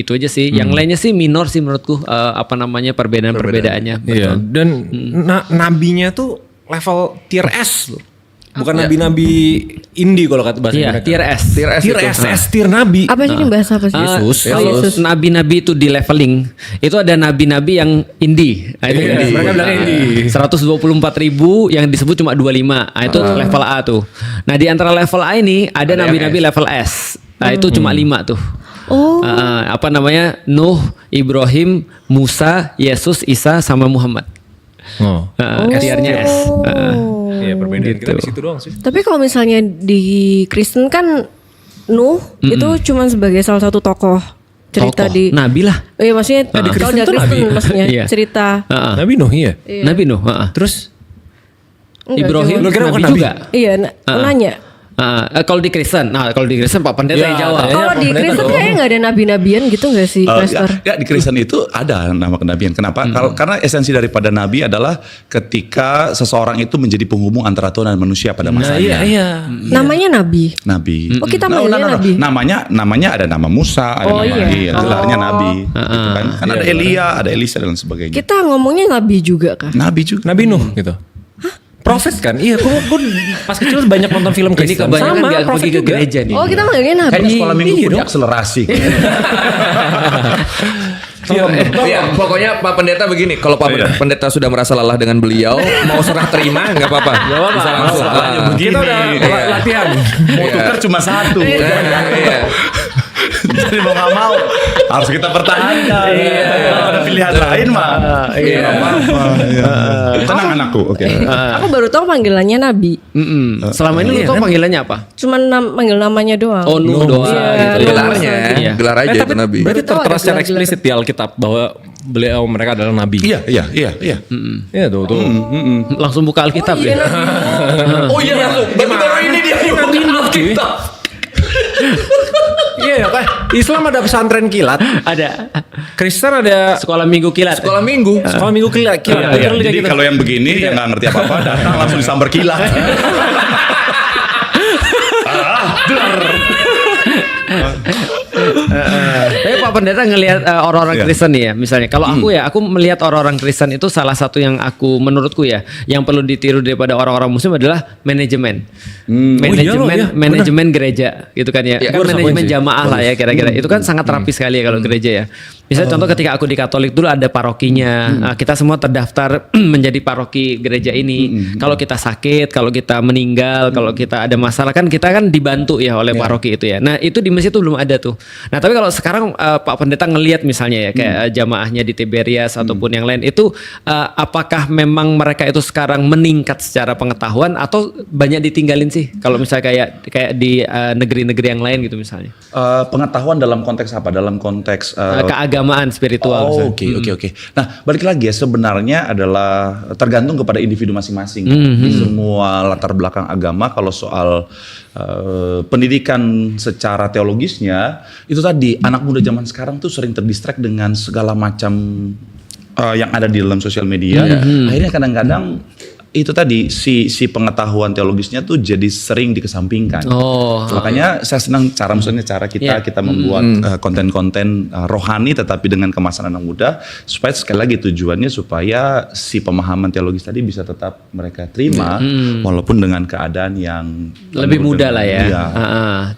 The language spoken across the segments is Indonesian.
Itu aja sih. Yang lainnya sih minor sih menurutku, perbedaan-perbedaannya. Iya. Dan nabinya tuh level tier S loh. Bukan nabi-nabi indie kalau kata bahasa mereka. Tier S. Tier nabi. Apa sih ini bahasa apa sih? Kalau nabi-nabi itu di leveling, itu ada nabi-nabi yang indie. Nah, itu mereka bilang indie. 124.000 yang disebut cuma 25. Nah, itu level A tuh. Nah, di antara level A ini ada nabi-nabi level S. Nah, itu cuma 5 tuh. Nuh, Ibrahim, Musa, Yesus, Isa sama Muhammad. Tiernya S. Iya, perbedaan kita di situ doang sih. Tapi kalau misalnya di Kristen kan Nuh itu cuma sebagai salah satu tokoh cerita di Nabi lah. Iya, maksudnya di Kristen tuh Nabi. Maksudnya Iya. cerita. Nabi Nuh iya. Nabi Nuh. Terus Ibrahim Lu kira Nabi bukan Nabi? juga. Iya, nanya. Kalau di Kristen, Pak Pendeta yang jawab. Kalau di Kristen kayaknya nggak ada nabi-nabian gitu nggak sih, Pastor? Ya, di Kristen itu ada nama kenabian. Kenapa? Karena esensi daripada nabi adalah ketika seseorang itu menjadi penghubung antara Tuhan dan manusia pada masanya. Iya. Namanya nabi. Nabi. Oh, kita manggilnya nabi. Namanya ada nama Musa, ada gelarnya nabi. Gitu kan? Ada Elia, ada Elisa dan sebagainya. Kita ngomongnya nabi juga kah? Nabi juga. Nabi Nuh gitu. Prophet kan? Iya, gue pas kecil banyak nonton film Ini Kristen. kebanyakan Sama, gak prophet pergi ke juga. gereja nih. Oh, kita manggilnya nabi. Kayaknya sekolah minggu punya akselerasi. Iya, pokoknya Pak Pendeta begini, kalau Pak Pendeta sudah merasa lelah dengan beliau, mau serah terima nggak apa-apa. Bisa langsung. Kita udah latihan. Mau tukar cuma satu. Jadi mau nggak mau harus kita pertahankan. Kalau ada pilihan lain mah. Tenang anakku. Oke. Aku baru tahu panggilannya nabi. Selama ini lu tau panggilannya apa? Cuman manggil namanya doang. Oh, Nuh doang. Iya, Gitu. Gelarnya, gelar aja itu Nabi. Berarti Betul, tertera ada secara gelar-gelar. eksplisit di Alkitab bahwa mereka adalah nabi. Iya. Iya tuh. Langsung buka Alkitab ya. Oh iya, baru ini dia Alkitab. Iya kan? Islam ada pesantren kilat, Ada Kristen ada sekolah minggu kilat. Sekolah minggu. sekolah minggu kilat. Jadi kalau yang begini yang nggak ngerti apa-apa datang langsung disambar kilat. Tapi Pak Pendeta ngelihat orang-orang Kristen nih ya, misalnya kalau aku melihat orang-orang Kristen itu salah satu yang menurutku ya, yang perlu ditiru daripada orang-orang Muslim adalah manajemen, manajemen gereja, gitu kan ya, kan manajemen jamaah lah ya kira-kira, itu kan sangat rapi sekali ya kalau gereja ya. Misalnya contoh ketika aku di Katolik dulu ada parokinya, kita semua terdaftar menjadi paroki gereja ini. Kalau kita sakit, kalau kita meninggal, kalau kita ada masalah kan kita kan dibantu ya oleh paroki itu ya. Nah itu di Mesir itu belum ada tuh. Nah tapi kalau sekarang Pak Pendeta ngelihat misalnya ya kayak jamaahnya di Tiberias ataupun yang lain itu, apakah memang mereka itu sekarang meningkat secara pengetahuan atau banyak ditinggalin sih? Kalau misalnya kayak di negeri-negeri yang lain gitu misalnya. Pengetahuan dalam konteks apa? Dalam konteks Keagamaan spiritual. Oke. Nah, balik lagi ya, sebenarnya adalah tergantung kepada individu masing-masing. Di semua latar belakang agama, kalau soal pendidikan secara teologisnya, itu tadi anak muda zaman sekarang tuh sering terdistract dengan segala macam yang ada di dalam sosial media. Akhirnya kadang-kadang itu tadi si pengetahuan teologisnya tuh jadi sering dikesampingkan. Makanya saya senang cara kita membuat konten-konten rohani tetapi dengan kemasan anak muda, supaya sekali lagi tujuannya supaya si pemahaman teologis tadi bisa tetap mereka terima walaupun dengan keadaan yang lebih mudah lah ya.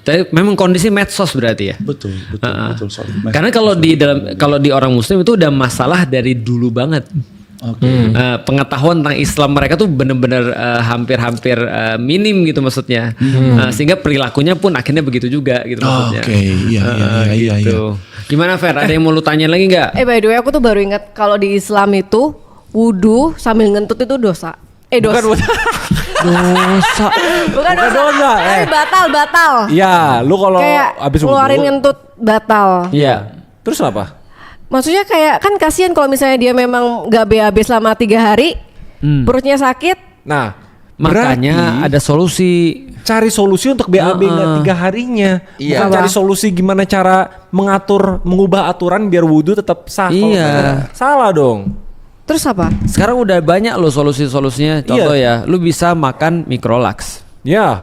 Tapi memang kondisi medsos berarti ya. Betul. Karena kalau di orang Muslim itu udah masalah dari dulu banget. Pengetahuan tentang Islam mereka tuh bener-bener hampir-hampir minim gitu maksudnya, sehingga perilakunya pun akhirnya begitu juga gitu maksudnya. Iya. Gimana Fer? Ada yang mau lu tanya lagi nggak? By the way aku tuh baru ingat kalau di Islam itu wudu sambil ngentut itu dosa. Dosa. Bukan dosa. Batal. Iya, lu kalau kayak abis ngeluarin ngentut batal. Iya. Terus apa? Maksudnya kayak kan kasihan kalau misalnya dia memang gak BAB selama 3 hari, perutnya sakit. Nah, makanya ada solusi. Cari solusi untuk BAB nggak 3 harinya. Bukan cari solusi gimana cara mengubah aturan biar wudhu tetap sah. Iya. Salah dong. Terus apa? Sekarang udah banyak loh solusi-solusinya. Contoh ya, lu bisa makan Microlax. Ya.